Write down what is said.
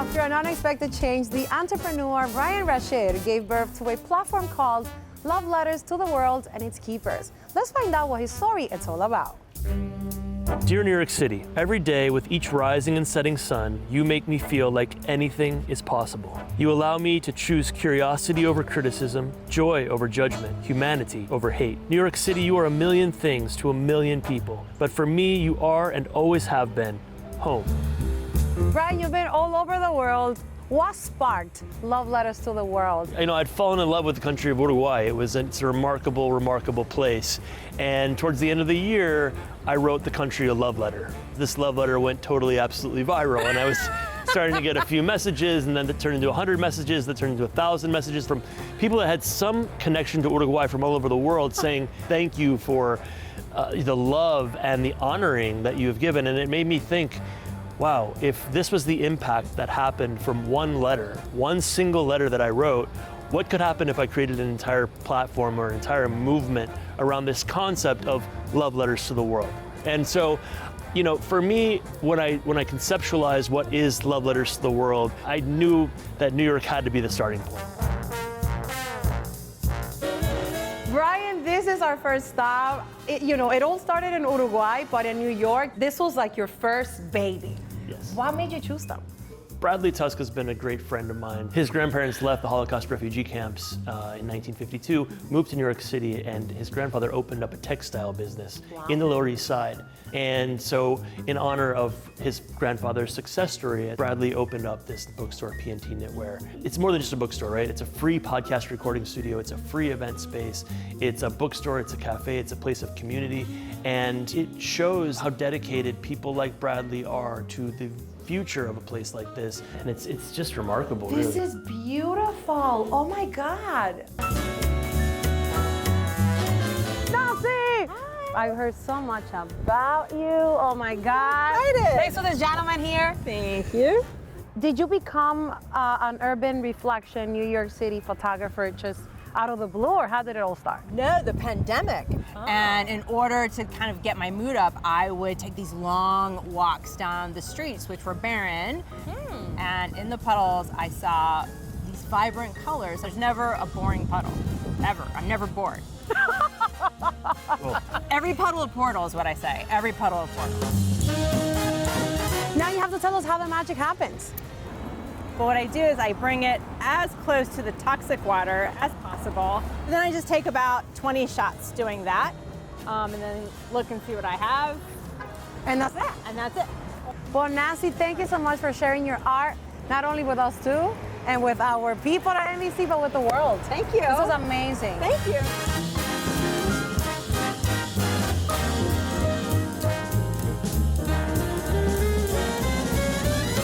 After an unexpected change, the entrepreneur Brian Rashid gave birth to a platform called Love Letters to the World and its Keepers. Let's find out what his story is all about. Dear New York City, every day with each rising and setting sun, you make me feel like anything is possible. You allow me to choose curiosity over criticism, joy over judgment, humanity over hate. New York City, you are a million things to a million people, but for me, you are and always have been home. Brian, you've been all over the world. What sparked Love Letters to the World? You know, I'd fallen in love with the country of Uruguay. It's a remarkable, remarkable place. And towards the end of the year, I wrote the country a love letter. This love letter went totally, absolutely viral, and I was starting to get a few messages, and then that turned into 100 messages, that turned into 1,000 messages from people that had some connection to Uruguay from all over the world saying thank you for the love and the honoring that you have given. And it made me think, wow, if this was the impact that happened from one letter, one single letter that I wrote, what could happen if I created an entire platform or an entire movement around this concept of love letters to the world? And so, you know, for me, when I conceptualized what is Love Letters to the World, I knew that New York had to be the starting point. Brian, this is our first stop. It all started in Uruguay, but in New York, this was like your first baby. Yes. What made you choose them? Bradley Tusk has been a great friend of mine. His grandparents left the Holocaust refugee camps in 1952, moved to New York City, and his grandfather opened up a textile business in the Lower East Side. And so in honor of his grandfather's success story, Bradley opened up this bookstore, P&T Knitwear. It's more than just a bookstore, right? It's a free podcast recording studio. It's a free event space. It's a bookstore. It's a cafe. It's a place of community. And it shows how dedicated people like Bradley are to the future of a place like this, and it's just remarkable. This really. is beautiful. Oh my God. Nancy! I heard so much about you. Oh my God. Excited. Thanks for this gentleman here. Thank you. Did you become an urban reflection New York City photographer just out of the blue, or how did it all start? No, the pandemic. And in order to kind of get my mood up, I would take these long walks down the streets, which were barren. And in the puddles, I saw these vibrant colors. There's never a boring puddle, ever. I'm never bored. Every puddle of portal is what I say. Every puddle of portal. Now you have to tell us how the magic happens. But what I do is I bring it as close to the toxic water as possible. And then I just take about 20 shots doing that. And then look and see what I have. And that's it. And that's it. Well, Nancy, thank you so much for sharing your art, not only with us too, and with our people at NBC, but with the world. Thank you. This was amazing. Thank you.